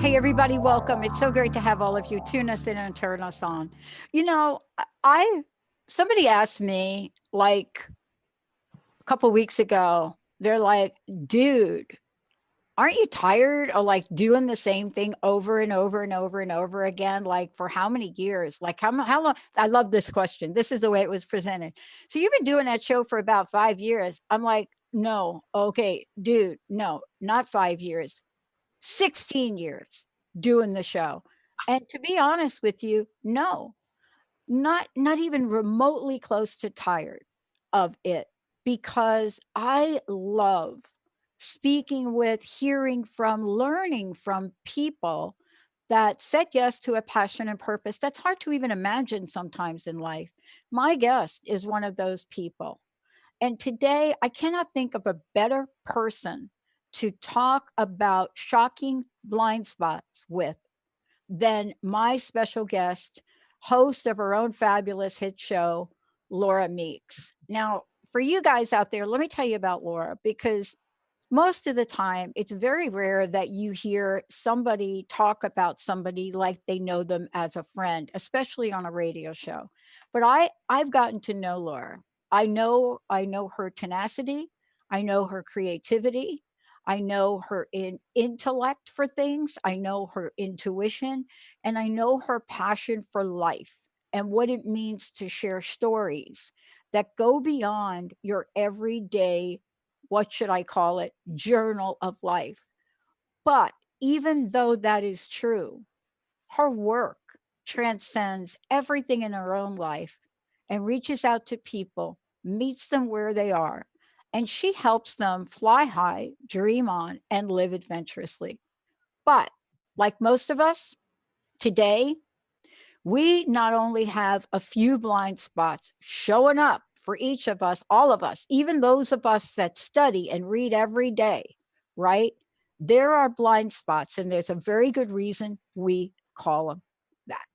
Hey, everybody, welcome. It's so great to have all of you tune us in and turn us on. You know, I somebody asked me like a couple weeks ago, they're like, dude, aren't you tired of like doing the same thing over and over and over and over again? Like for how many years? Like how long? I love this question. This is the way it was presented. So you've been doing that show for about 5 years. I'm like, no, okay, dude, no, not 5 years, 16 years doing the show. And to be honest with you, no, not even remotely close to tired of it, because I love speaking with, hearing from, learning from people that said yes to a passion and purpose that's hard to even imagine sometimes in life. My guest is one of those people. And today, I cannot think of a better person to talk about shocking blind spots with than my special guest, host of her own fabulous hit show, Laura Meeks. Now, for you guys out there, let me tell you about Laura, because most of the time, it's very rare that you hear somebody talk about somebody like they know them as a friend, especially on a radio show. But I've gotten to know Laura. I know her tenacity. I know her creativity. I know her intellect for things. I know her intuition, and I know her passion for life and what it means to share stories that go beyond your everyday, what should I call it, journal of life. But even though that is true, her work transcends everything in her own life and reaches out to people, meets them where they are, and she helps them fly high, dream on, and live adventurously. But like most of us today, we not only have a few blind spots showing up for each of us, all of us, even those of us that study and read every day, right? There are blind spots, and there's a very good reason we call them that.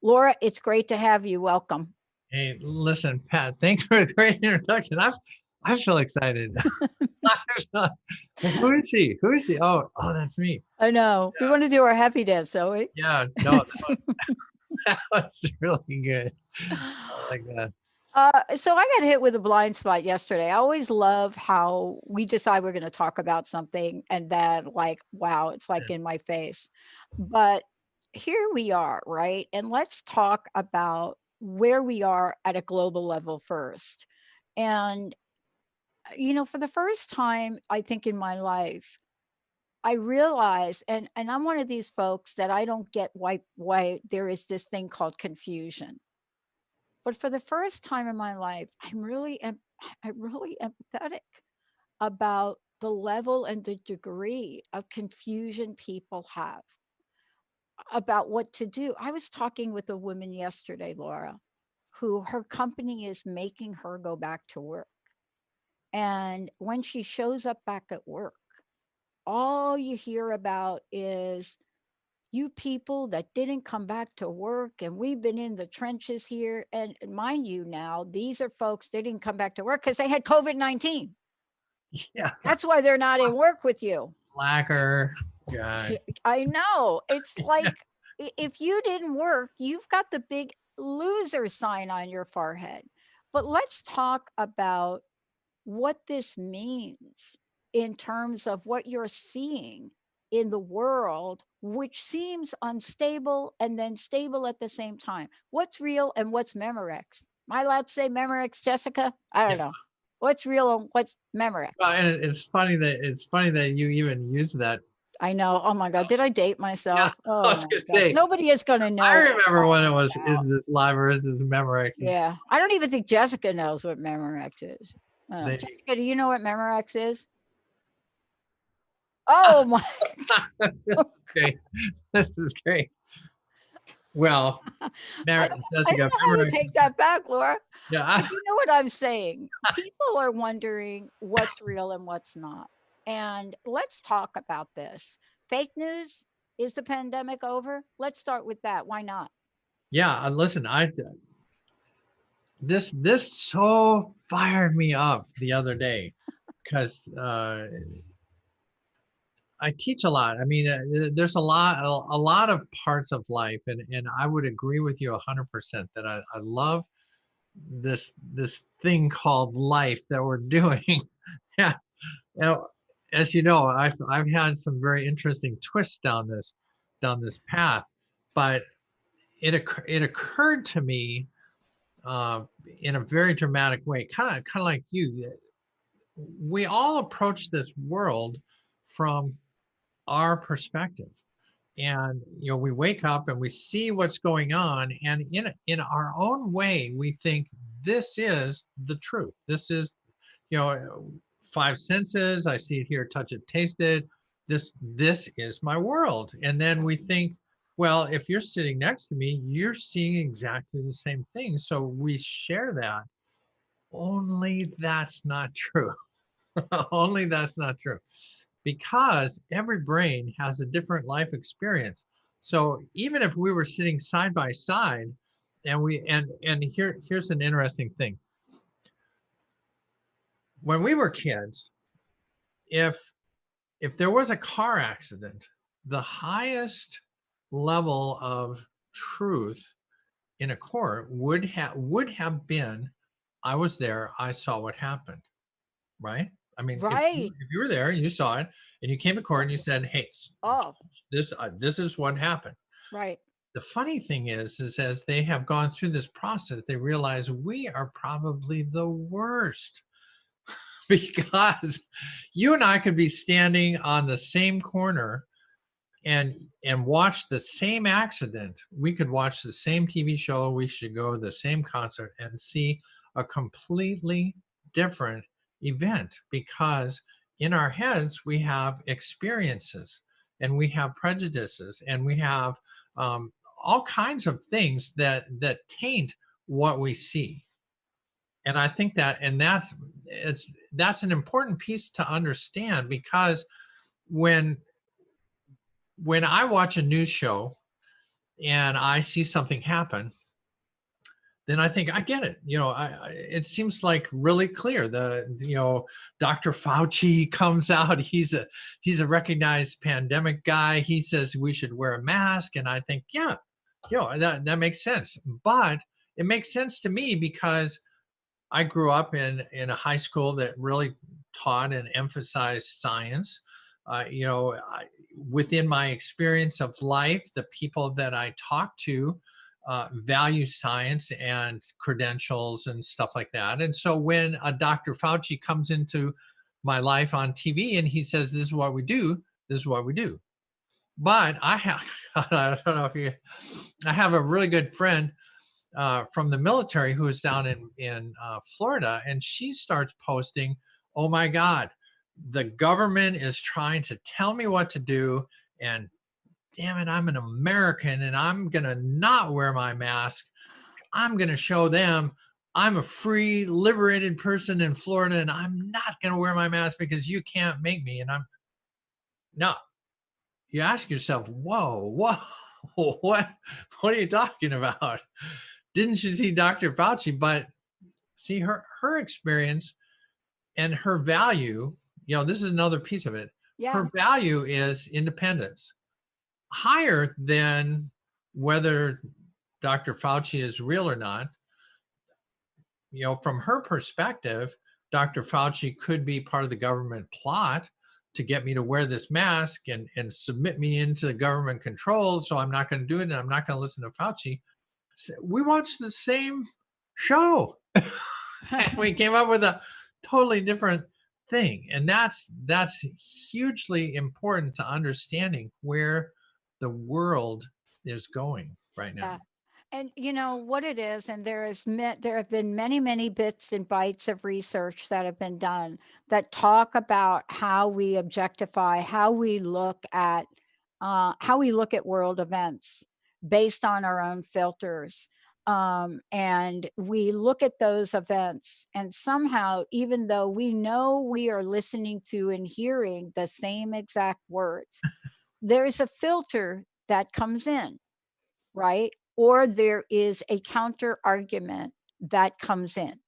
Laura, it's great to have you. Welcome. Hey, listen, Pat, thanks for a great introduction. I feel excited. Who is she? Who is she? Oh, that's me. I know. We Yeah, want to do our happy dance, don't we? yeah. No, that was really good. I like that. So I got hit with a blind spot yesterday. I always love how we decide we're going to talk about something and then, like, wow, it's like in my face. But here we are, right? And let's talk about where we are at a global level first. And, for the first time, I think in my life, I realize, and I'm one of these folks that I don't get why there is this thing called confusion. But for the first time in my life, I'm really empathetic about the level and the degree of confusion people have about what to do. I was talking with a woman yesterday, Laura, who her company is making her go back to work. And when she shows up back at work, all you hear about is, you people that didn't come back to work, and we've been in the trenches here. And mind you, now these are folks, they didn't come back to work because they had COVID-19. Yeah, That's why they're not in work with you. blacker. God. I know. It's Yeah. like, if you didn't work, you've got the big loser sign on your forehead. But let's talk about what this means in terms of what you're seeing in the world, which seems unstable and then stable at the same time. What's real and what's Memorex? Am I allowed to say Memorex, Jessica? I Yeah. don't know. What's real and what's Memorex? Well, and it's funny that you even use that. I know. Oh my God. Did I date Yeah, myself? I Oh was my gonna gosh. say. Nobody is going to I know what I'm remember when it talking was, about. is this live or is this Memorex? It's Yeah. I don't even think Jessica knows what Memorex is. they. Jessica, do you know what Memorex is? Oh my. This is great. This is great. Well, I don't Jessica, know how to Memorex. take that back, Laura. But Yeah. you know what I'm saying? People are wondering what's real and what's not. And let's talk about this. Fake news, is the pandemic over? Let's start with that. Why not? Yeah, listen, this so fired me up the other day because I teach a lot. I mean, there's a lot of parts of life, and I would agree with you 100% that I love this thing called life that we're doing. Yeah. Now, as you know, I've had some very interesting twists down this path, but it occurred to me uh, in a very dramatic way, kind of like you. We all approach this world from our perspective, and we wake up and we see what's going on, and in our own way we think this is the truth. This is, you know five senses, I see it, hear, touch it, taste it, this is my world. And then we think, well, if you're sitting next to me, you're seeing exactly the same thing, so we share that. Only that's not true. Only that's not true, because every brain has a different life experience. So even if we were sitting side by side, here's an interesting thing. When we were kids, if there was a car accident, the highest level of truth in a court would have been, I was there, I saw what happened, right? I mean, Right. if you were there and you saw it and you came to court and you said, hey, Oh, this is what happened. right. The funny thing is as they have gone through this process, they realize we are probably the worst. Because you and I could be standing on the same corner and watch the same accident. We could watch the same TV show. We should go to the same concert and see a completely different event, because in our heads we have experiences and we have prejudices and we have all kinds of things that taint what we see. And I think that's an important piece to understand, because when I watch a news show and I see something happen, then I think I get it. It seems like really clear. Dr. Fauci comes out. He's a recognized pandemic guy. He says we should wear a mask, and I think, yeah, that makes sense. But it makes sense to me because I grew up in a high school that really taught and emphasized science. Within my experience of life, the people that I talk to value science and credentials and stuff like that. And so when a Dr. Fauci comes into my life on TV and he says, "This is what we do," this is what we do. But I have, I don't know if you, I have a really good friend from the military who is down in Florida, and she starts posting, "Oh my God, the government is trying to tell me what to do, and damn it, I'm an American, and I'm gonna not wear my mask. I'm gonna show them I'm a free, liberated person in Florida, and I'm not gonna wear my mask because you can't make me." And I'm no. You ask yourself, "Whoa, whoa, what are you talking about? Didn't you see Dr. Fauci?" But see, her experience and her value, this is another piece of it. Yeah. Her value is independence, higher than whether Dr. Fauci is real or not. From her perspective, Dr. Fauci could be part of the government plot to get me to wear this mask and submit me into the government control. So I'm not going to do it, and I'm not going to listen to Fauci. So we watched the same show. And we came up with a totally different thing. And that's hugely important to understanding where the world is going right now. Yeah. And you know what it is, and there have been many, many bits and bytes of research that have been done that talk about how we objectify, how we look at world events based on our own filters. And we look at those events, and somehow, even though we know we are listening to and hearing the same exact words, there is a filter that comes in, right? Or there is a counter argument that comes in.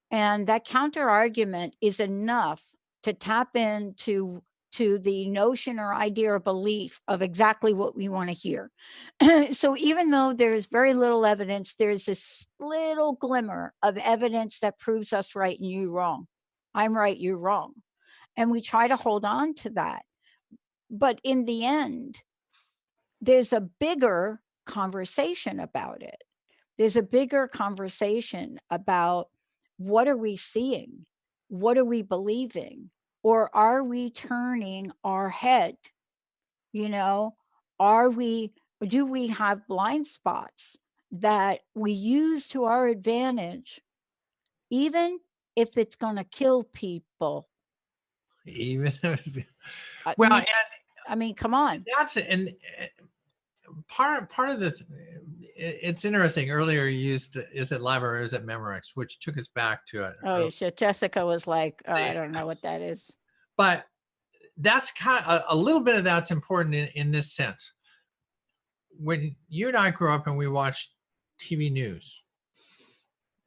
And that counter argument is enough to tap into to the notion or idea or belief of exactly what we want to hear. So even though there's very little evidence, there's this little glimmer of evidence that proves us right and you wrong. I'm right, you're wrong. And we try to hold on to that. But in the end, there's a bigger conversation about it. There's a bigger conversation about what are we seeing? What are we believing? Or are we turning our head? You know, do we have blind spots that we use to our advantage, even if it's going to kill people? Even I well, mean, and come on. that's and part of the it's interesting. Earlier you used, is it Live or is it Memorex, which took us back to it. Oh, shit. Jessica was like, oh, I don't know what that is. But that's kind of a little bit of that's important in this sense. When you and I grew up and we watched TV news,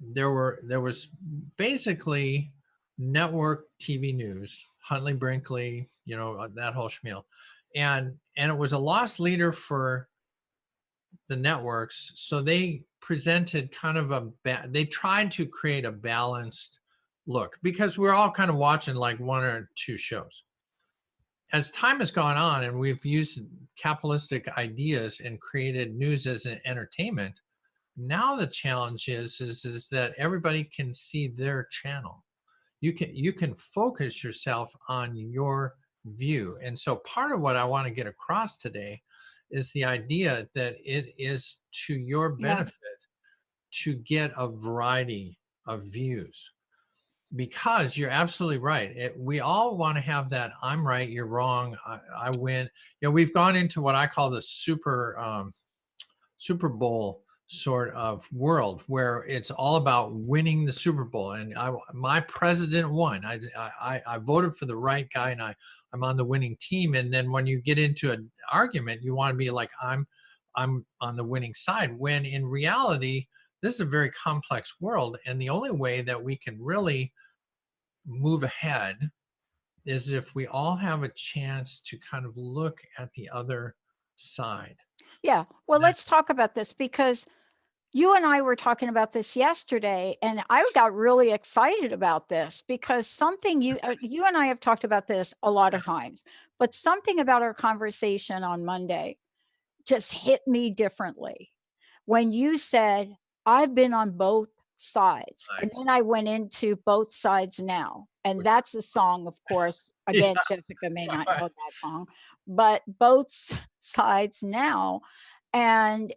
there was basically network TV news, Huntley Brinkley, that whole spiel, and it was a lost leader for the networks. So they presented kind of they tried to create a balanced look, because we're all kind of watching like one or two shows. As time has gone on and we've used capitalistic ideas and created news as an entertainment, now the challenge is that everybody can see their channel. You can focus yourself on your view. And so part of what I want to get across today is the idea that it is to your benefit to get a variety of views, because you're absolutely right. We all want to have that I'm right, you're wrong, I win. We've gone into what I call the Super Bowl sort of world, where it's all about winning the Super Bowl. And my president won. I voted for the right guy, and I'm on the winning team. And then when you get into an argument, you want to be like, I'm on the winning side, when in reality, this is a very complex world. And the only way that we can really move ahead is if we all have a chance to kind of look at the other side. Yeah. Well, let's talk about this, because you and I were talking about this yesterday, and I got really excited about this because something you and I have talked about this a lot of times, but something about our conversation on Monday just hit me differently. When you said, I've been on both sides, and then I went into Both Sides Now. And that's a song, of course. Again, Jessica may not know that song, but Both Sides Now. And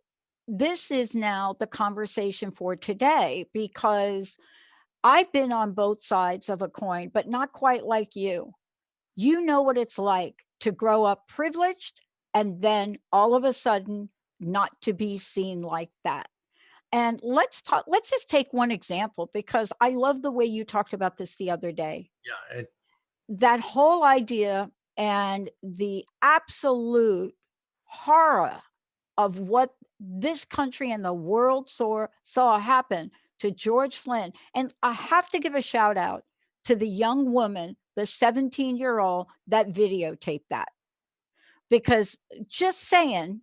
this is now the conversation for today, because I've been on both sides of a coin, but not quite like you. You know what it's like to grow up privileged and then all of a sudden not to be seen like that. And let's just take one example, because I love the way you talked about this the other day. Yeah. That whole idea and the absolute horror of what this country and the world saw happen to George Flynn. And I have to give a shout out to the young woman, the 17-year-old that videotaped that. Because just saying,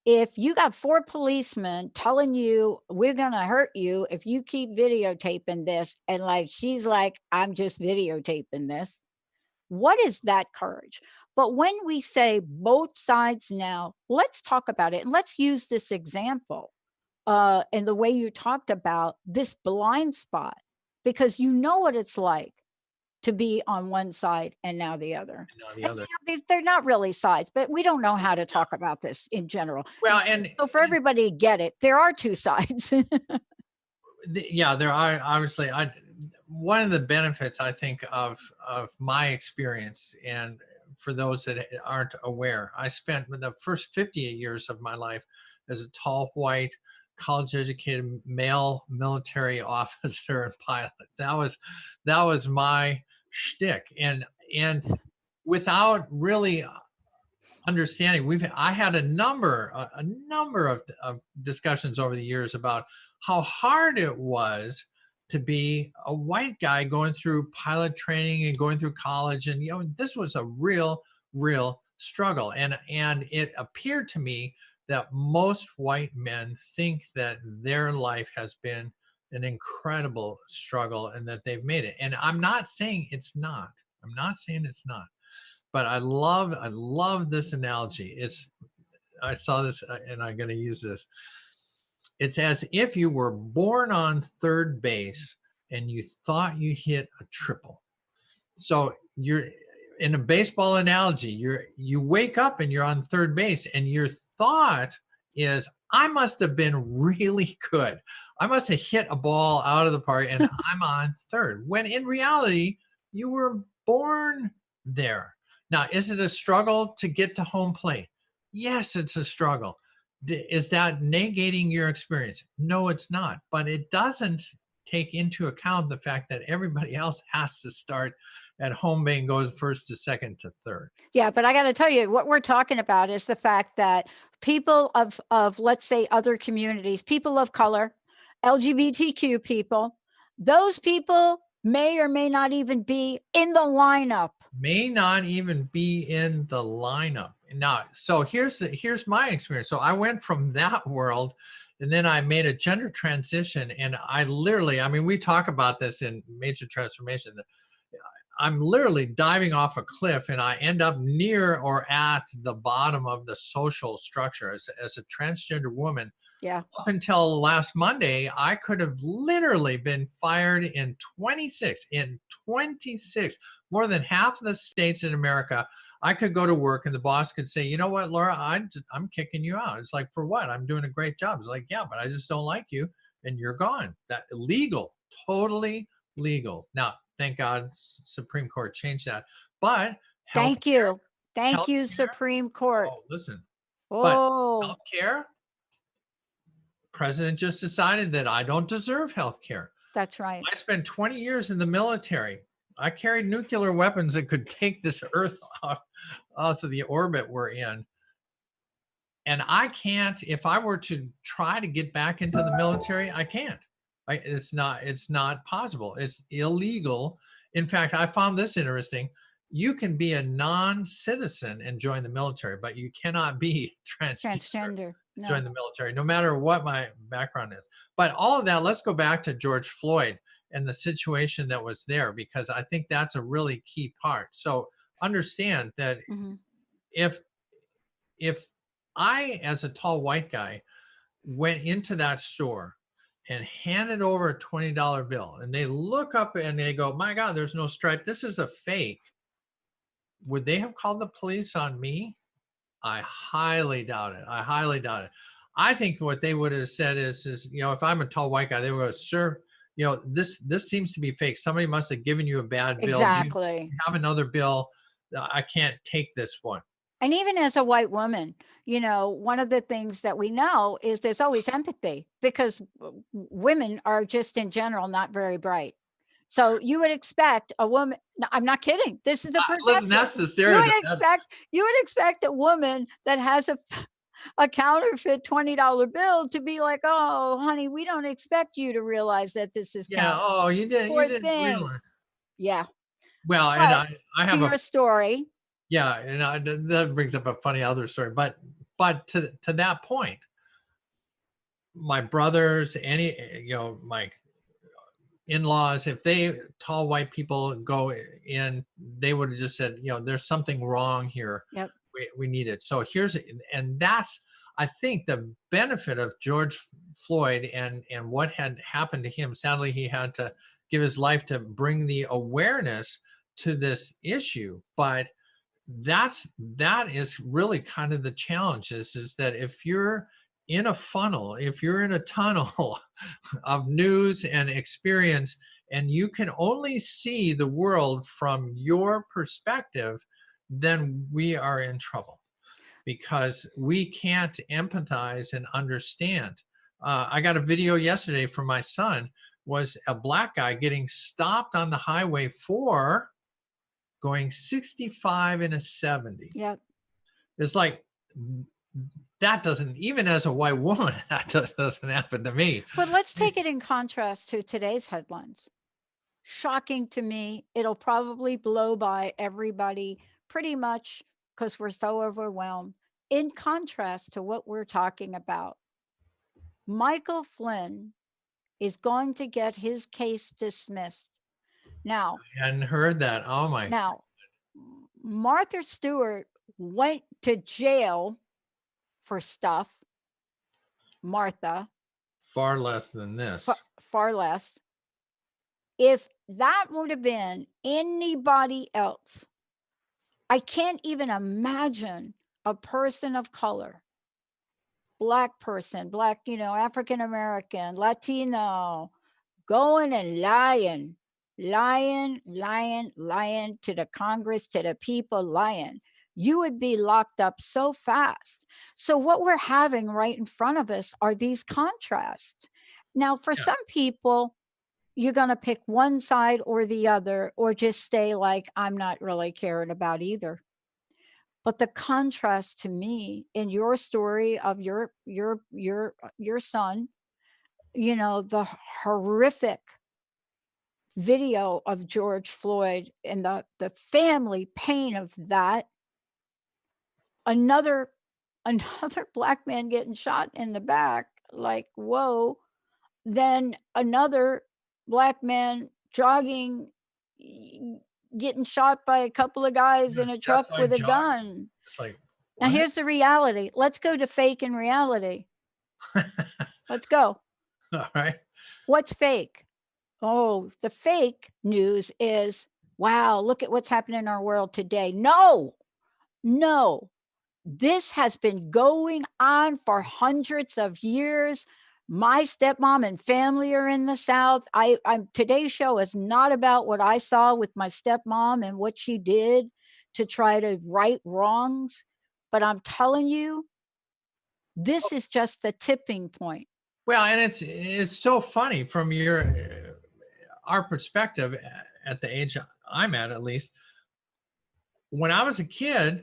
if you got 4 policemen telling you we're going to hurt you if you keep videotaping this, and like she's like, I'm just videotaping this. What is that courage? But when we say both sides now, let's talk about it. And let's use this example in the way you talked about this blind spot, because you know what it's like to be on one side and now the other. And now the other. They're not really sides, but we don't know how to talk about this in general. Well, and so for everybody to get it, there are 2 sides. Yeah, there are obviously. One of the benefits, I think, of my experience, and for those that aren't aware, I spent the first 58 years of my life as a tall, white, college-educated male military officer and pilot. That was my shtick, and without really understanding, I had a number of discussions over the years about how hard it was to be a white guy going through pilot training and going through college. And, this was a real struggle. And it appeared to me that most white men think that their life has been an incredible struggle and that they've made it. And I'm not saying it's not. I'm not saying it's not. But I love this analogy. I saw this and I'm going to use this. It's as if you were born on third base and you thought you hit a triple. So you're in a baseball analogy, you wake up and you're on third base and your thought is, I must have been really good. I must have hit a ball out of the park and I'm on third. When in reality, you were born there. Now, is it a struggle to get to home plate? Yes, it's a struggle. Is that negating your experience? No, it's not. But it doesn't take into account the fact that everybody else has to start at home base and goes first to second to third. Yeah, but I got to tell you, what we're talking about is the fact that people of let's say other communities, people of color, LGBTQ people, those people may or may not even be in the lineup. May not even be in the lineup. Now, so here's my experience. So I went from that world and then I made a gender transition, and I mean, we talk about this in Major Transformation. I'm literally diving off a cliff and I end up near or at the bottom of the social structure as a transgender woman. Yeah. Up until last Monday, I could have literally been fired in 26, more than half of the states in America. I could go to work and the boss could say, you know what, Laura, I'm kicking you out. It's like, for what? I'm doing a great job. It's like, yeah, but I just don't like you and you're gone. That legal, totally legal. Now, thank God Supreme Court changed that. But thank you, Supreme Court. Oh, listen. Oh, but healthcare, President just decided that I don't deserve health care. That's right. I spent 20 years in the military. I carried nuclear weapons that could take this Earth off of the orbit we're in. And I can't, if I were to try to get back into the military, I can't. It's not possible. It's illegal. In fact, I found this interesting. You can be a non-citizen and join the military, but you cannot be transgender. No. Join the military, no matter what my background is. But all of that, let's go back to George Floyd and the situation that was there, because I think that's a really key part. So understand that if I, as a tall white guy, went into that store and handed over a $20 bill and they look up and they go, my God, there's no stripe, this is a fake, would they have called the police on me? I highly doubt it. I think what they would have said is, if I'm a tall white guy, they would go, sir, this seems to be fake. Somebody must have given you a bad bill. Exactly. You have another bill. I can't take this one. And even as a white woman, one of the things that we know is there's always empathy, because women are just in general not very bright. So you would expect a woman, no, I'm not kidding, this is a perception. Listen, that's the stereotype. You would expect a woman that has a counterfeit $20 bill to be like, oh, honey, we don't expect you to realize that this is counterfeit. Oh, you didn't realize. Yeah. Well, but and I have a story. Yeah, and that brings up a funny other story. But to that point, my brothers, my in-laws, if tall white people go in, they would have just said, there's something wrong here. Yep. We need it. So that's, I think, the benefit of George Floyd and what had happened to him. Sadly, he had to give his life to bring the awareness to this issue. But that is really kind of the challenge, is that if you're in a funnel, if you're in a tunnel of news and experience, and you can only see the world from your perspective, then we are in trouble, because we can't empathize and understand. I got a video yesterday from my son, was a black guy getting stopped on the highway for going 65 in a 70. Yep. It's like, that doesn't, even as a white woman, that doesn't happen to me. But let's take it in contrast to today's headlines. Shocking to me. It'll probably blow by everybody pretty much because we're so overwhelmed. In contrast to what we're talking about, Michael Flynn is going to get his case dismissed. Now, I hadn't heard that. Oh my. now, Martha Stewart went to jail for stuff. Martha, Far less than this. far less. If that would have been anybody else, I can't even imagine a person of color, Black person, Black, African American, Latino, going and lying to the Congress, to the people, lying. You would be locked up so fast. So what we're having right in front of us are these contrasts. Now, for Yeah. some people, you're going to pick one side or the other, or just stay like, I'm not really caring about either. But the contrast to me in your story of your son, the horrific video of George Floyd and the family pain of that. Another Black man getting shot in the back, like, whoa. Then another Black man jogging, getting shot by a couple of guys in a truck That's with like a jogging. gun. It's like, Now what? here's the reality. Let's go to fake and reality. Let's go. All right. What's fake? Oh, the fake news is, wow, look at what's happening in our world today. No. This has been going on for hundreds of years. My stepmom and family are in the South. Today's show is not about what I saw with my stepmom and what she did to try to right wrongs. But I'm telling you, this is just the tipping point. Well, and it's so funny from our perspective at the age I'm at least. When I was a kid,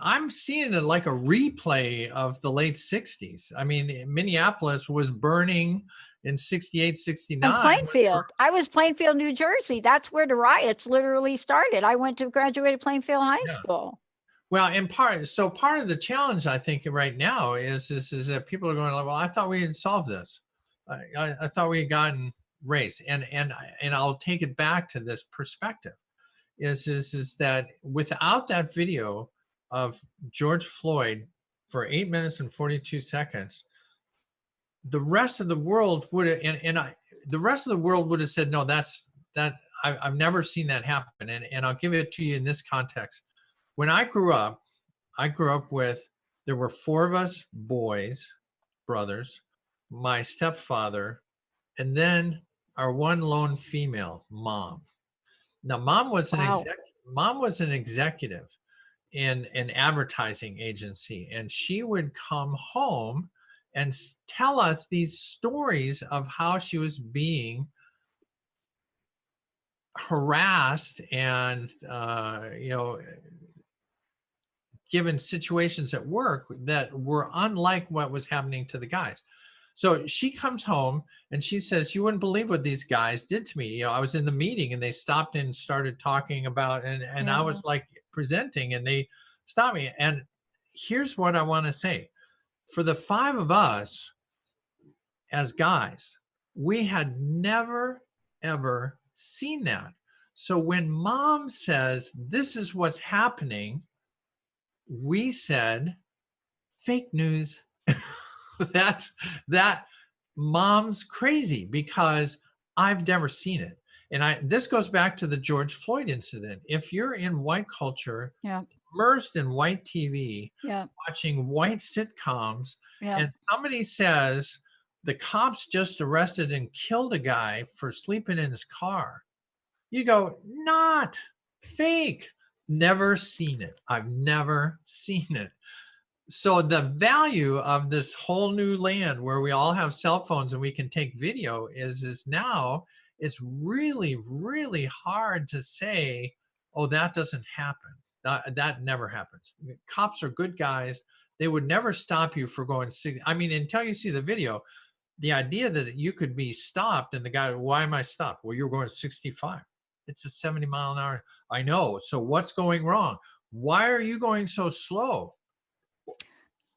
I'm seeing it like a replay of the late 60s. I mean, Minneapolis was burning in 68, 69. And Plainfield. I was Plainfield, New Jersey. That's where the riots literally started. I went to graduated Plainfield High School. Well, part of the challenge, I think, right now is that people are going, well, I thought we had solved this. I thought we had gotten race, and I'll take it back to this perspective. Is that without that video of George Floyd for 8 minutes and 42 seconds, the rest of the world would have, the rest of the world would have said, no, I've never seen that happen. And I'll give it to you in this context. When I grew up with, there were 4 of us boys, brothers, my stepfather, and then our one lone female, mom. Now, mom was an executive in an advertising agency, and she would come home and tell us these stories of how she was being harassed and given situations at work that were unlike what was happening to the guys. So she comes home and she says, you wouldn't believe what these guys did to me. I was in the meeting and they stopped and started talking about, and I was like presenting and they stopped me. And here's what I want to say. For the 5 of us as guys, we had never, ever seen that. So when mom says, this is what's happening, we said, fake news. That mom's crazy because I've never seen it. And this goes back to the George Floyd incident. If you're in white culture, immersed in white TV, watching white sitcoms, and somebody says the cops just arrested and killed a guy for sleeping in his car, you go, not fake. Never seen it. I've never seen it. So the value of this whole new land where we all have cell phones and we can take video is now it's really, really hard to say, oh, that doesn't happen. That never happens. Cops are good guys. They would never stop you for going I mean, until you see the video, the idea that you could be stopped and the guy, why am I stopped? Well, you're going 65. It's a 70-mile-an-hour. I know. So what's going wrong? Why are you going so slow?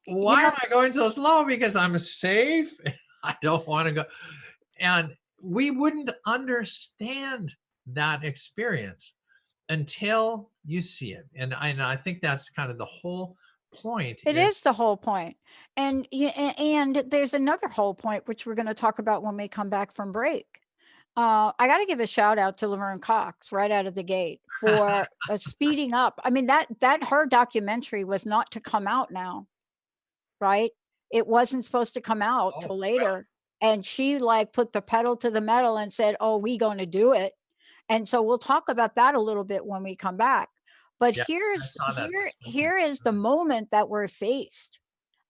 You Why know, am I going so slow? Because I'm safe. I don't want to go. And we wouldn't understand that experience until you see it. And I think that's kind of the whole point it is is the whole point. And there's another whole point, which we're going to talk about when we come back from break. I got to give a shout out to Laverne Cox right out of the gate for speeding up. I mean, that her documentary was not to come out now, right? It wasn't supposed to come out oh, till well, later. And she like put the pedal to the metal and said, "Oh, we going to do it." And so we'll talk about that a little bit when we come back. But yeah, I saw that this weekend. here is the moment that we're faced.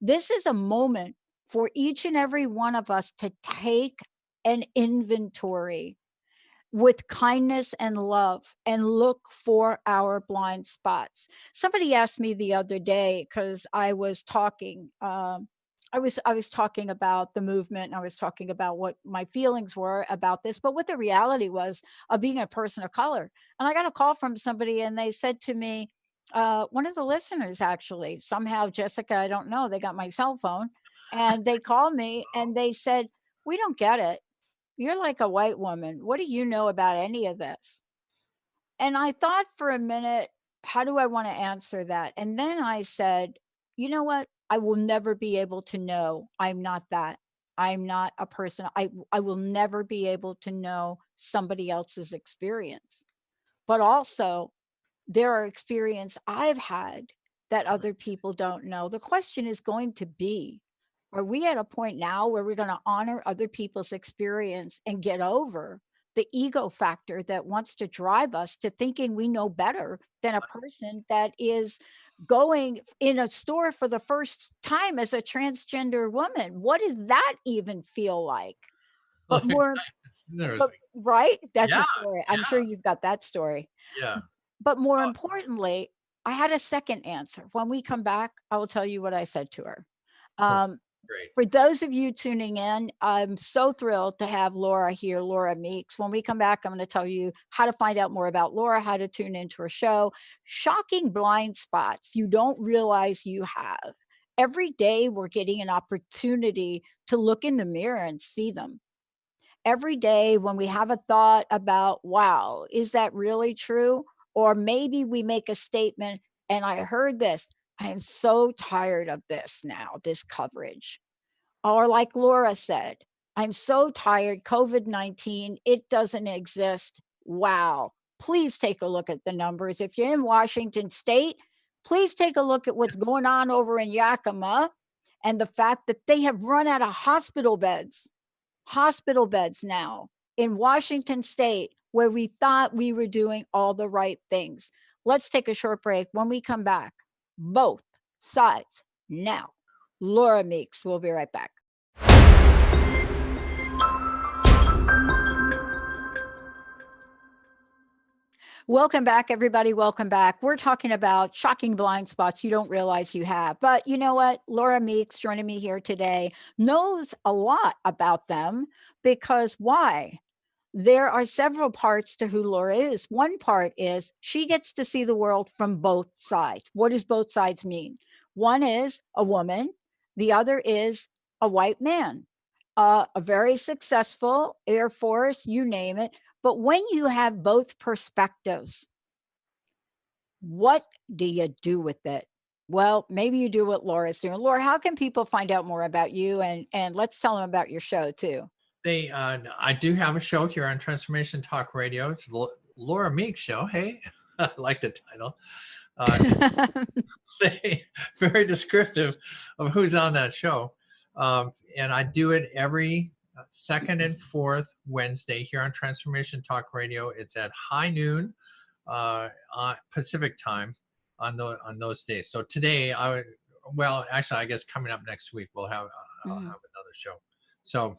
This is a moment for each and every one of us to take an inventory with kindness and love and look for our blind spots. Somebody asked me the other day, because I was talking, I was talking about the movement, and I was talking about what my feelings were about this, but what the reality was of being a person of color. And I got a call from somebody, and they said to me, one of the listeners, actually, somehow, Jessica, I don't know, they got my cell phone, and they called me and they said, "We don't get it. You're like a white woman. What do you know about any of this?" And I thought for a minute, how do I want to answer that? And then I said, you know what? I will never be able to know. I'm not that. I'm not a person. I will never be able to know somebody else's experience. But also, there are experience I've had that other people don't know. The question is going to be, are we at a point now where we're going to honor other people's experience and get over the ego factor that wants to drive us to thinking we know better than a person that is going in a store for the first time as a transgender woman? What does that even feel like? But Like, more, it's but interesting. right, that's Yeah, a story. I'm yeah, sure you've got that story. yeah. But more Oh, importantly, I had a second answer. When we come back, I will tell you what I said to her. perfect. Um, Great. for those of you tuning in, I'm so thrilled to have Laura here, Laura Meeks. When we come back, I'm going to tell you how to find out more about Laura, how to tune into her show. Shocking blind spots you don't realize you have. Every day, we're getting an opportunity to look in the mirror and see them. Every day, when we have a thought about, wow, is that really true? Or maybe we make a statement, and I heard this, I am so tired of this now, this coverage. Or like Laura said, I'm so tired, COVID-19, it doesn't exist. Wow. Please take a look at the numbers. If you're in Washington State, please take a look at what's going on over in Yakima and the fact that they have run out of hospital beds now in Washington State, where we thought we were doing all the right things. Let's take a short break. When we come back, both sides now. Laura Meeks, we'll be right back. Welcome back, everybody. Welcome back. We're talking about shocking blind spots you don't realize you have. But you know what? Laura Meeks, joining me here today, knows a lot about them, because why? There are several parts to who Laura is. One part is she gets to see the world from both sides. What does both sides mean? One is a woman, the other is a white man, a very successful Air Force, you name it. But when you have both perspectives, what do you do with it? Well, maybe you do what Laura's doing. Laura, how can people find out more about you? And let's tell them about your show too. I do have a show here on Transformation Talk Radio. It's the Laura Meeks Show. Hey, I like the title. Very descriptive of who's on that show. And I do it every second and fourth Wednesday here on Transformation Talk Radio. It's at high noon Pacific time on those days. So today, actually, I guess coming up next week I'll have another show. So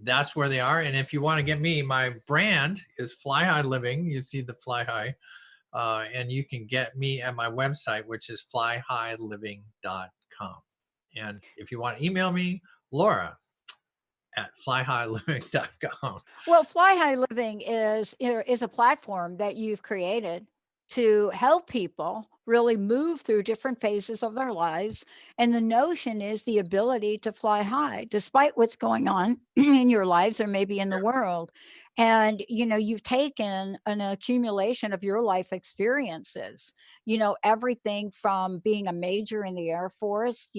that's where they are. And if you want to get me, my brand is Fly High Living. You see the Fly High. And you can get me at my website, which is flyhighliving.com. flyhighliving.com. And if you want to email me, Laura at flyhighliving.com. Well, Fly High Living is a platform that you've created to help people really move through different phases of their lives. And the notion is the ability to fly high, despite what's going on in your lives or maybe in the world. And, you've taken an accumulation of your life experiences, everything from being a major in the Air Force,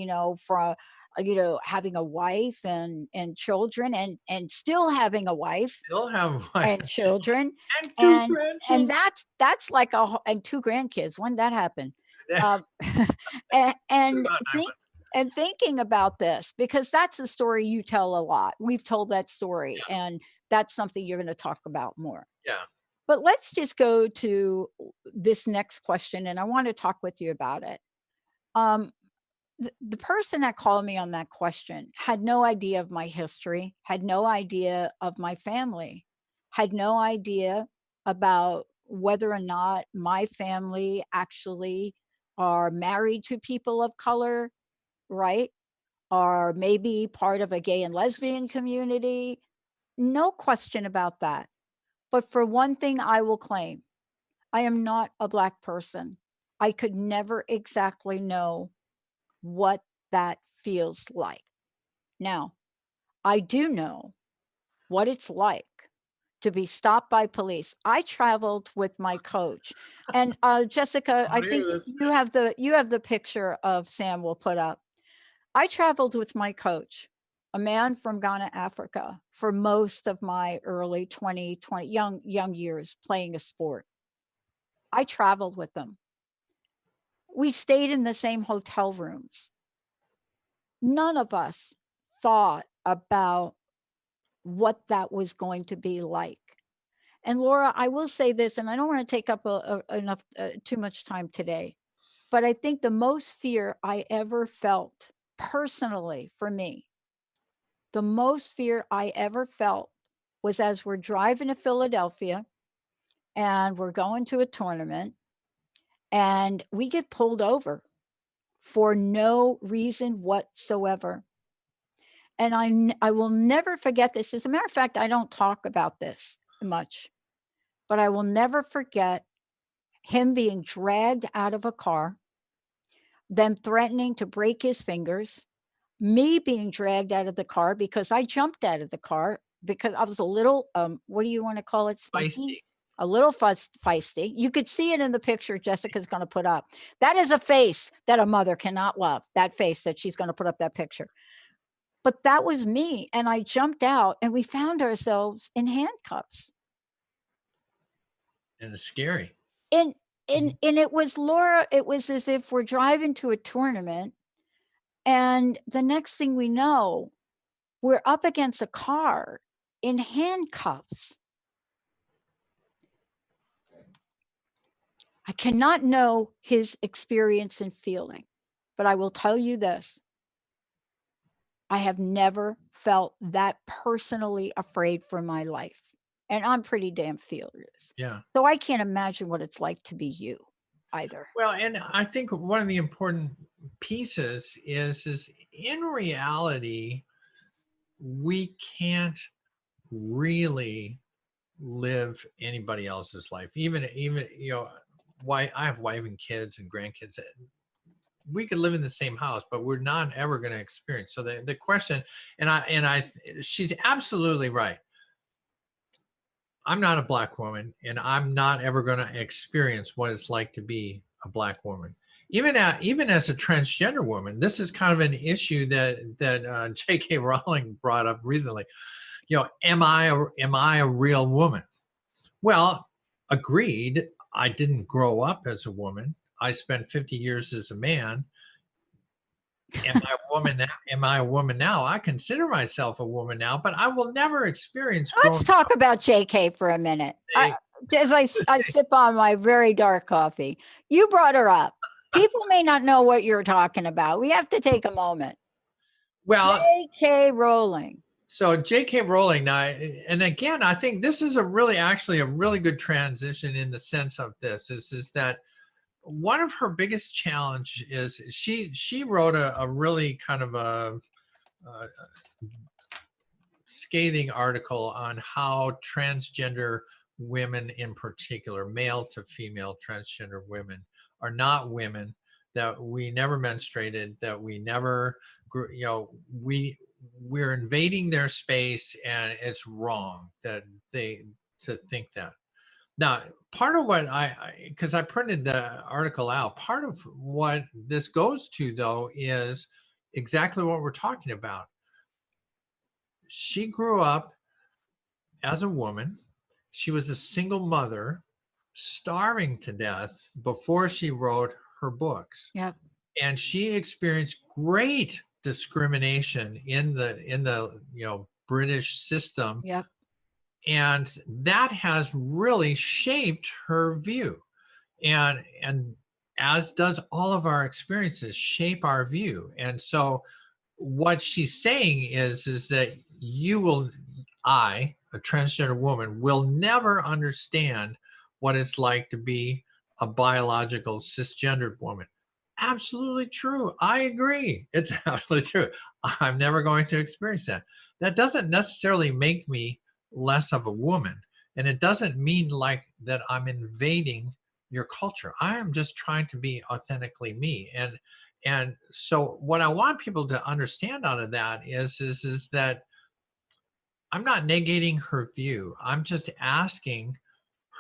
from having a wife and children and still having a wife Still have my and children, and two and grandchildren. that's like and 2 grandkids. When did that happen? Yeah, Um, and about 9 months. thinking about this, because that's a story you tell a lot. We've told that story, and that's something you're going to talk about more. Yeah. But let's just go to this next question, and I want to talk with you about it. The person that called me on that question had no idea of my history, had no idea of my family, had no idea about whether or not my family actually are married to people of color, right? Or maybe part of a gay and lesbian community. No question about that. But for one thing, I will claim I am not a Black person. I could never exactly know what that feels like. Now, I do know what it's like to be stopped by police. I traveled with my coach, and Jessica, I think you have the picture of Sam we'll put up. I traveled with my coach, a man from Ghana, Africa, for most of my early 20 young years playing a sport. I traveled with them. We stayed in the same hotel rooms. None of us thought about what that was going to be like. And Laura, I will say this, and I don't want to take up enough too much time today, but I think the most fear I ever felt personally for me, the most fear I ever felt was as we're driving to Philadelphia and we're going to a tournament and we get pulled over for no reason whatsoever. And I will never forget this. As a matter of fact, I don't talk about this much, but I will never forget him being dragged out of a car, them threatening to break his fingers, me being dragged out of the car because I jumped out of the car because I was a little, what do you want to call it? Spunky? Feisty. A little feisty. You could see it in the picture Jessica's going to put up. That is a face that a mother cannot love, that face that she's going to put up that picture. But that was me. And I jumped out and we found ourselves in handcuffs. And it's scary. And it was, Laura, it was as if we're driving to a tournament. And the next thing we know, we're up against a car in handcuffs. I cannot know his experience and feeling, but I will tell you this. I have never felt that personally afraid for my life. And I'm pretty damn fearless. Yeah. So I can't imagine what it's like to be you either. Well, and I think one of the important pieces is in reality, we can't really live anybody else's life. Even why I have wife and kids and grandkids. We could live in the same house, but we're not ever going to experience. So the question, she's absolutely right. I'm not a Black woman, and I'm not ever going to experience what it's like to be a Black woman. Even as a transgender woman, this is kind of an issue that J.K. Rowling brought up recently. Am I a real woman? Well, agreed. I didn't grow up as a woman. I spent 50 years as a man. Am I a woman now? Am I a woman now? I consider myself a woman now, but I will never experience. Let's talk about JK for a minute. As I sip on my very dark coffee, you brought her up. People may not know what you're talking about. We have to take a moment. Well, J.K. Rowling. So J.K. Rowling now, and again, I think this is actually a really good transition in the sense of this is that one of her biggest challenge is she wrote a really kind of a scathing article on how transgender women, in particular male to female transgender women, are not women, that we never menstruated, that we never we're invading their space, and it's wrong that they to think that. Now, part of what because I printed the article out, part of what this goes to, though, is exactly what we're talking about. She grew up as a woman. She was a single mother, starving to death before she wrote her books. Yep. And she experienced great discrimination in the British system. Yep. And that has really shaped her view. And as does all of our experiences shape our view. And so what she's saying is that I, a transgender woman, will never understand what it's like to be a biological cisgendered woman. Absolutely true. I agree. It's absolutely true. I'm never going to experience that. That doesn't necessarily make me less of a woman. And it doesn't mean like that I'm invading your culture. I am just trying to be authentically me. And so what I want people to understand out of that is that I'm not negating her view. I'm just asking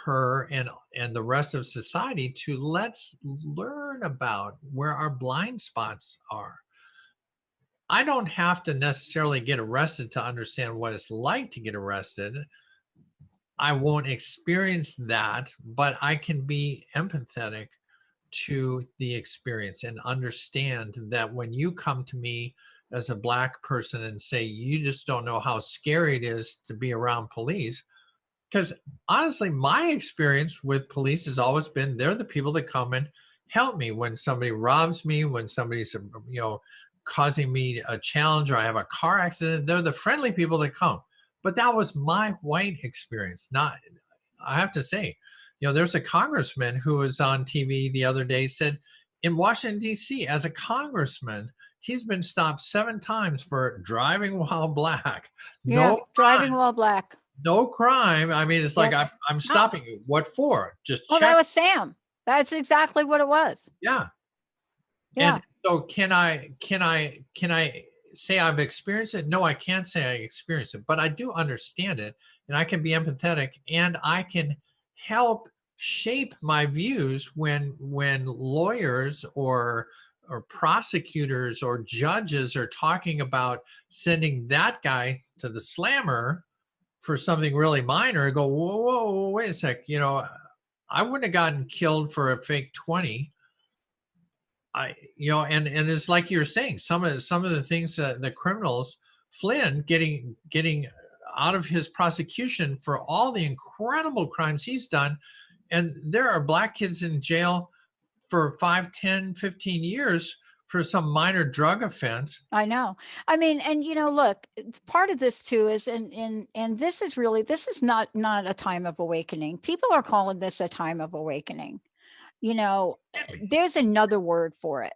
her and the rest of society to let's learn about where our blind spots are. I don't have to necessarily get arrested to understand what it's like to get arrested. I won't experience that, but I can be empathetic to the experience and understand that when you come to me as a Black person and say, you just don't know how scary it is to be around police. Because honestly, my experience with police has always been they're the people that come and help me when somebody robs me, when somebody's, causing me a challenge, or I have a car accident. They're the friendly people that come. But that was my white experience. Not, I have to say, there's a congressman who was on TV the other day, said in Washington, D.C., as a congressman, he's been stopped 7 times for driving while Black. Yeah. No Driving crime, while Black. no crime. I mean, it's like, Yep. I'm stopping you. What for? Just Oh, that check. was Sam. That's exactly what it was. Yeah. Yeah. And so can I say I've experienced it? No, I can't say I experienced it, but I do understand it, and I can be empathetic, and I can help shape my views when lawyers or prosecutors or judges are talking about sending that guy to the slammer for something really minor. I go, whoa, wait a sec. I wouldn't have gotten killed for a fake 20. And it's like you're saying, some of the things that the criminals, Flynn getting out of his prosecution for all the incredible crimes he's done, and there are Black kids in jail for 5, 10, 15 years for some minor drug offense. I know. I mean, and look, part of this too is, and this is not a time of awakening. People are calling this a time of awakening. There's another word for it.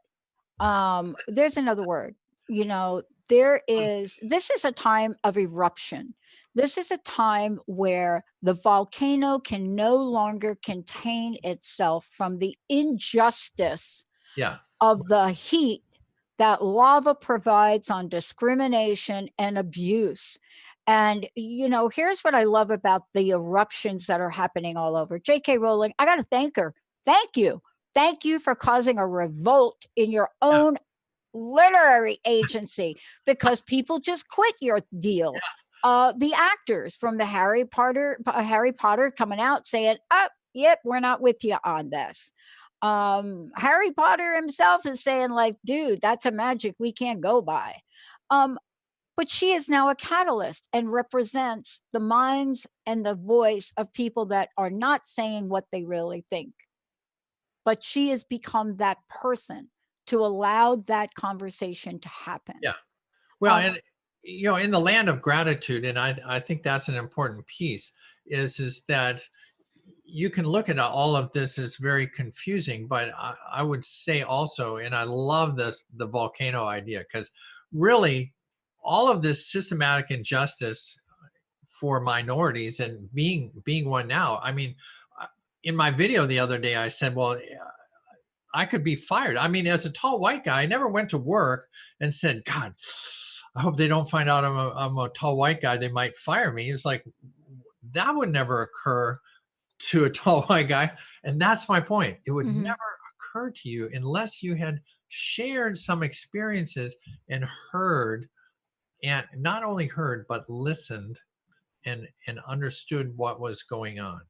There's another word. This is a time of eruption. This is a time where the volcano can no longer contain itself from the injustice of the heat that lava provides on discrimination and abuse. And, here's what I love about the eruptions that are happening all over. J.K. Rowling, I got to thank her. Thank you. Thank you for causing a revolt in your own literary agency, because people just quit your deal. The actors from the Harry Potter coming out saying, oh, yep, we're not with you on this. Harry Potter himself is saying, like, dude, that's a magic we can't go by. But she is now a catalyst and represents the minds and the voice of people that are not saying what they really think. But she has become that person to allow that conversation to happen. Yeah. Well, and in the land of gratitude, and I think that's an important piece, is that you can look at all of this as very confusing, but I would say also, and I love the volcano idea, because really all of this systematic injustice for minorities, and being one now. I mean, in my video the other day, I said, well, I could be fired. I mean, as a tall white guy, I never went to work and said, God, I hope they don't find out I'm a tall white guy. They might fire me. It's like, that would never occur to a tall white guy. And that's my point. It would Mhm. never occur to you unless you had shared some experiences and heard, and not only heard, but listened and understood what was going on.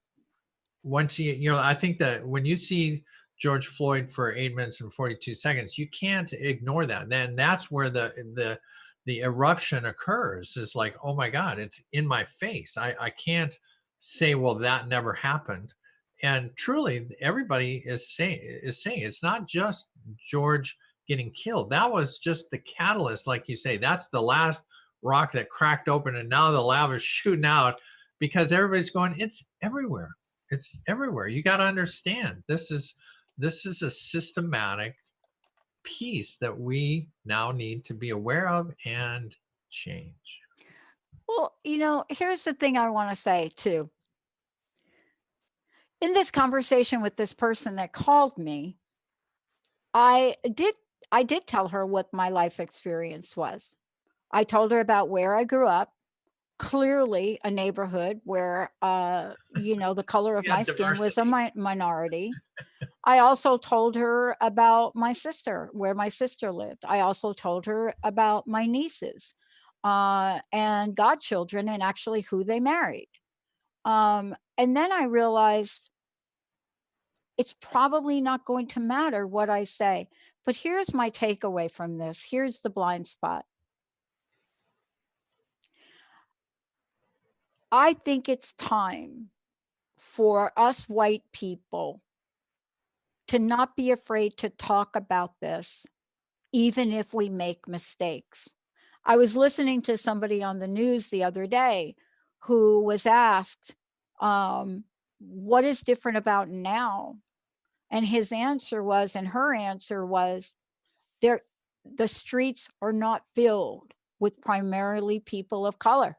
Once I think that when you see George Floyd for 8 minutes and 42 seconds, you can't ignore that. Then that's where the eruption occurs. Is like, oh my God, it's in my face. I can't say, well, that never happened. And truly, everybody is saying it's not just George getting killed. That was just the catalyst, like you say. That's the last rock that cracked open, and now the lava is shooting out, because everybody's going, it's everywhere. It's everywhere. You got to understand, this is a systematic piece that we now need to be aware of and change. Well, here's the thing I want to say too. In this conversation with this person that called me, I did tell her what my life experience was. I told her about where I grew up, clearly a neighborhood where the color of Yeah, my skin was a diversity. minority. I also told her about my sister, where my sister lived. I also told her about my nieces and godchildren, and actually who they married. And then I realized it's probably not going to matter what I say. But here's my takeaway from this. Here's the blind spot. I think it's time for us white people to not be afraid to talk about this, even if we make mistakes. I was listening to somebody on the news the other day who was asked, what is different about now? And his answer was, and her answer was, the streets are not filled with primarily people of color.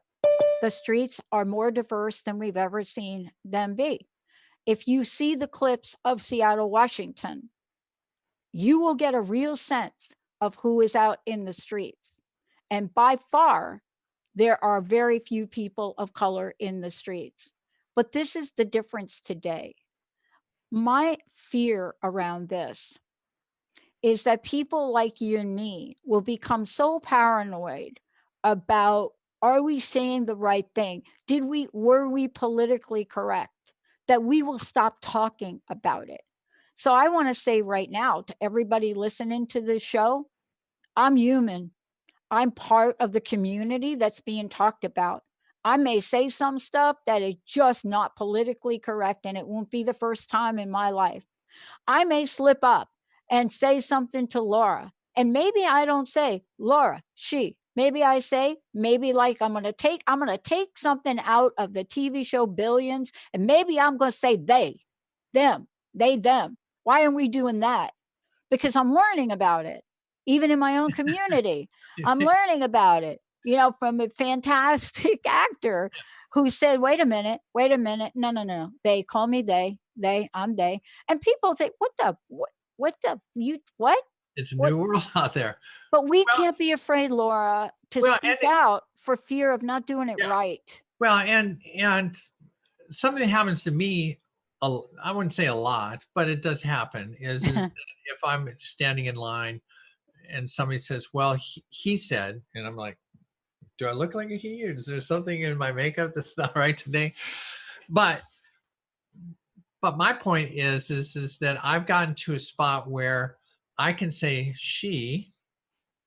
The streets are more diverse than we've ever seen them be. If you see the clips of Seattle, Washington, you will get a real sense of who is out in the streets. And by far, there are very few people of color in the streets. But this is the difference today. My fear around this is that people like you and me will become so paranoid about, are we saying the right thing? Were we politically correct? That we will stop talking about it. So I want to say right now to everybody listening to this show, I'm human. I'm part of the community that's being talked about. I may say some stuff that is just not politically correct, and it won't be the first time in my life. I may slip up and say something to Laura, and maybe I don't say Laura, she. Maybe I say, maybe like I'm gonna take something out of the TV show Billions, and maybe I'm gonna say they, them, they, them. Why are we doing that? Because I'm learning about it. Even in my own community, I'm learning about it, from a fantastic actor who said, wait a minute, no. They call me they, I'm they. And people say, what? It's a What? new world out there. But we Well, can't be afraid, Laura, to and speak out for fear of not doing it yeah. right. Well, and something happens to me. I wouldn't say a lot, but it does happen. Is that if I'm standing in line and somebody says, "Well, he said," and I'm like, "Do I look like a he? Or is there something in my makeup that's not right today?" But my point is that I've gotten to a spot where I can say she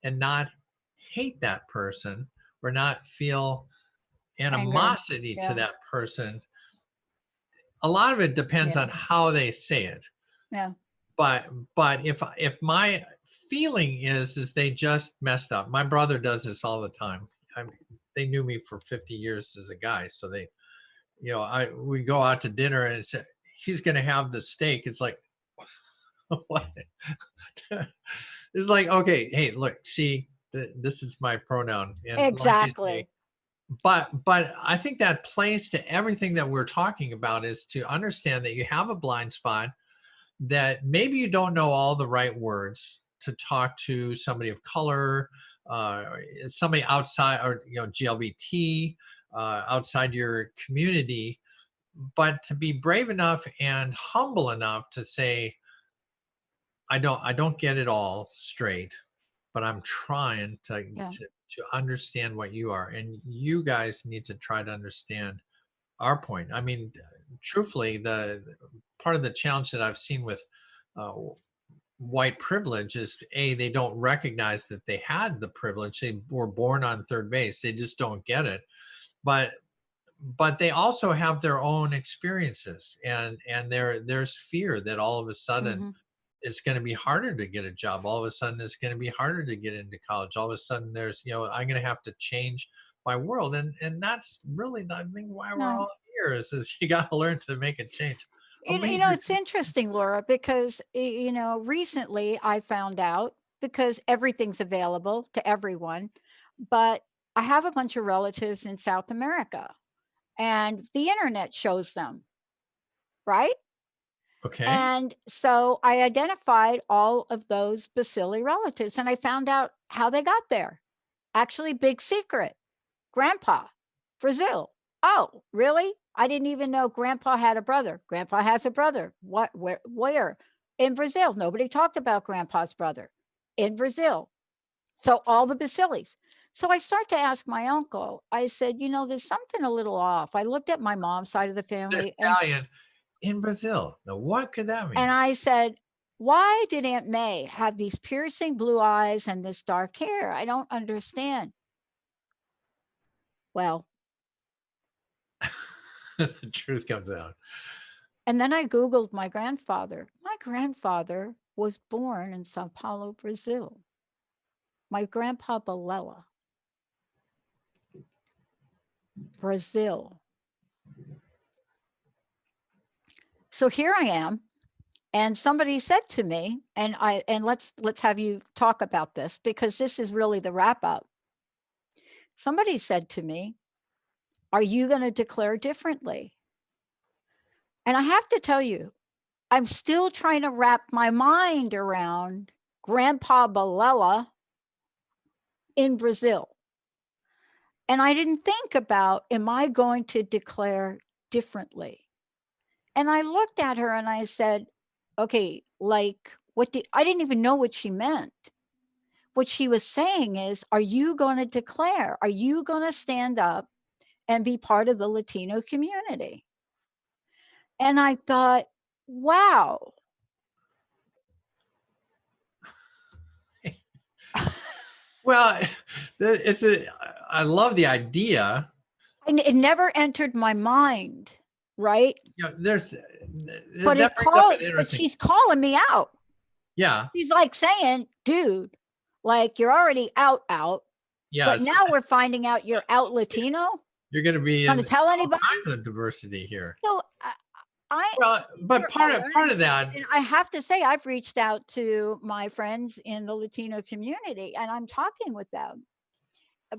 and not hate that person, or not feel Anger. animosity to Yeah. that person. A lot of it depends Yeah. on how they say it. Yeah. But if my feeling is they just messed up. My brother does this all the time. They knew me for 50 years as a guy, so they, we go out to dinner, and he's going to have the steak. It's like, what? It's like, okay, hey, look, this is my pronoun. And like you say, Exactly. but I think that plays to everything that we're talking about, is to understand that you have a blind spot, that maybe you don't know all the right words to talk to somebody of color, uh, somebody outside, or GLBT, outside your community, but to be brave enough and humble enough to say, I don't get it all straight, but I'm trying Yeah. to understand what you are, and you guys need to try to understand our point. I mean, truthfully, the part of the challenge that I've seen with uh, white privilege is, they don't recognize that they had the privilege. They were born on third base. They just don't get it. But they also have their own experiences, and there's fear that all of a sudden Hmm. it's going to be harder to get a job. All of a sudden it's going to be harder to get into college. All of a sudden there's, I'm going to have to change my world. And that's really, I think, why we're No. all here is you got to learn to make a change. A It's interesting, Laura, because recently I found out, because everything's available to everyone, but I have a bunch of relatives in South America, and the internet shows them, right? Okay. And so I identified all of those Baccili relatives, and I found out how they got there. Actually, big secret. Grandpa, Brazil. Oh, really? I didn't even know Grandpa had a brother. Grandpa has a brother. What? Where? Where? In Brazil. Nobody talked about Grandpa's brother in Brazil. So all the Bacillis. So I start to ask my uncle. I said, there's something a little off. I looked at my mom's side of the family, Italian in Brazil. Now, what could that and mean? I said, why did Aunt May have these piercing blue eyes and this dark hair? I don't understand. Well, The truth comes out. and then I Googled my grandfather. My grandfather was born in Sao Paulo, Brazil. My grandpa Balela, Brazil. So here I am. And somebody said to me, and let's have you talk about this, because this is really the wrap up. Somebody said to me, are you going to declare differently? And I have to tell you, I'm still trying to wrap my mind around Grandpa Balela in Brazil. And I didn't think about, am I going to declare differently? And I looked at her and I said, okay, like, I didn't even know what she meant. What she was saying is, are you going to declare? Are you going to stand up and be part of the Latino community? And I thought, wow. Well, I love the idea. And it never entered my mind, right? There's But that brings up an but interesting. she's calling me out. Yeah. She's like saying, dude, like, you're already out, Yeah. but So now we're finding out you're out Latino. you're going to be Gonna in tell all anybody? kinds of diversity here. So Well, but we're part learning. of that, And I have to say, I've reached out to my friends in the Latino community, and I'm talking with them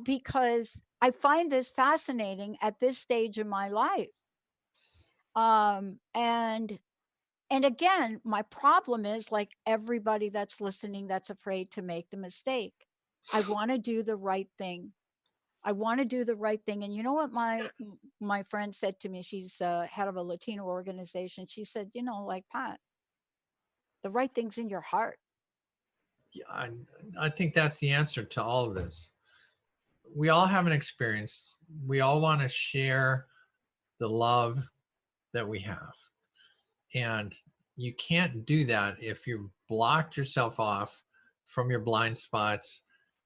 because I find this fascinating at this stage of my life. And again, my problem is, like everybody that's listening that's afraid to make the mistake. I want to do the right thing. I want to do the right thing. And you know what my friend said to me? She's head of a Latino organization. She said, like, Pat, the right thing's in your heart. yeah, I think that's the answer to all of this. We all have an experience. We all want to share the love that we have. And you can't do that if you've blocked yourself off from your blind spots,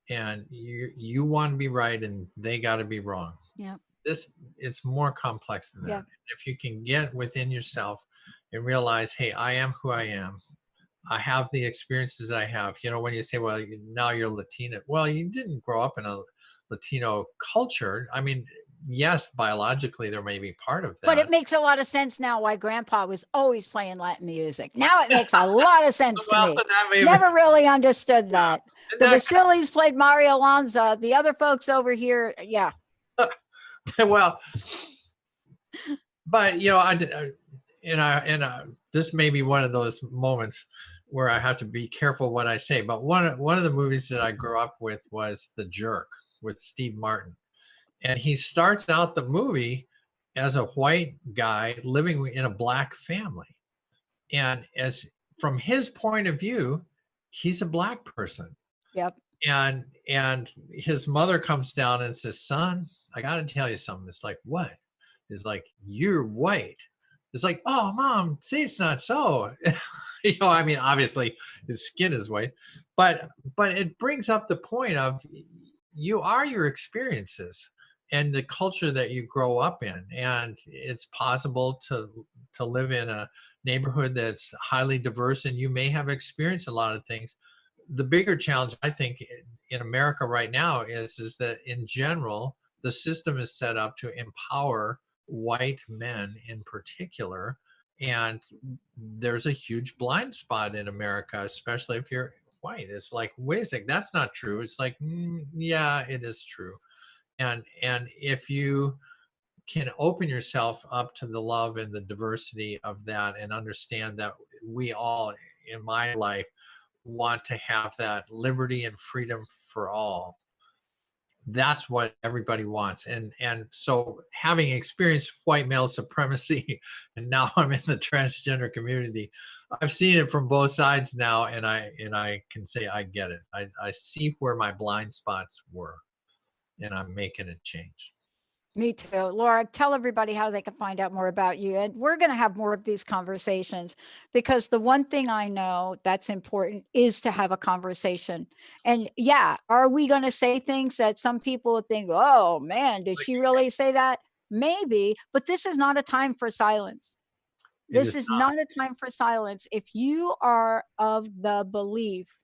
and you want to be right and they got to be wrong. Yeah. It's more complex than that. Yeah. If you can get within yourself and realize, hey, I am who I am. I have the experiences I have. When you say, well, now you're Latina. Well, you didn't grow up in a Latino culture. I mean, yes, biologically there may be part of But that. it makes a lot of sense now why Grandpa was always playing Latin music. Now it makes a lot of sense to Well, me. that may Never really understood yeah, that. and The that Bacilis played Mario Lanza. The other folks over here, yeah. well, but this may be one of those moments where I have to be careful what I say. But one of the movies that I grew up with was The Jerk with Steve Martin, and he starts out the movie as a white guy living in a black family, and as from his point of view, he's a black person, Yep. and his mother comes down and says, "Son, I got to tell you something." It's like, what? It's like, you're white. It's like, oh, Mom, see, it's not so. I mean, obviously his skin is white, but it brings up the point of you are your experiences and the culture that you grow up in, and it's possible to live in a neighborhood that's highly diverse, and you may have experienced a lot of things. The bigger challenge, I think, in America right now is that in general, the system is set up to empower white men in particular. And there's a huge blind spot in America, especially if you're white. It's like, wait a second, that's not true. It's like, yeah, it is true. And if you can open yourself up to the love and the diversity of that and understand that we all in my life want to have that liberty and freedom for all, that's what everybody wants. And so having experienced white male supremacy and now I'm in the transgender community, I've seen it from both sides now, and I can say I get it. I see where my blind spots were, and I'm making a change. Me too. Laura, tell everybody how they can find out more about you. And we're going to have more of these conversations, because the one thing I know that's important is to have a conversation. And yeah, are we going to say things that some people would think, oh man, did she really say that? Maybe, but this is not a time for silence. It This is is not a time for silence. If you are of the belief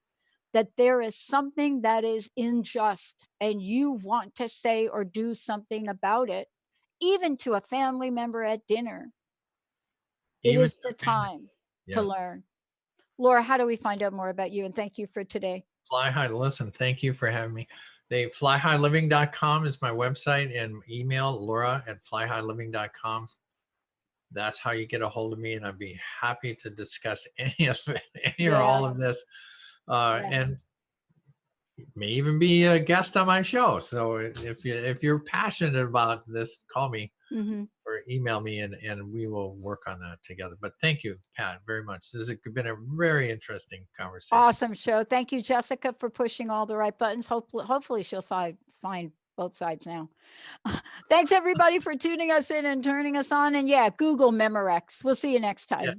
that there is something that is unjust and you want to say or do something about it, even to a family member at dinner, it even is the to family. time to Yes. learn. Laura, how do we find out more about you? And thank you for today. Fly High. Listen, thank you for having me. Flyhighliving.com is my website, and email Laura@flyhighliving.com. That's how you get a hold of me, and I'd be happy to discuss any of it, any or all Yeah. of this. Yeah. And may even be a guest on my show. So if you're passionate about this, call me Mm-hmm. or email me, and we will work on that together. But thank you, Pat, very much. This has been a very interesting conversation. Awesome show. Thank you, Jessica, for pushing all the right buttons. Hopefully she'll find both sides now. Thanks everybody for tuning us in and turning us on. And yeah, Google Memorex. We'll see you next time. Yeah.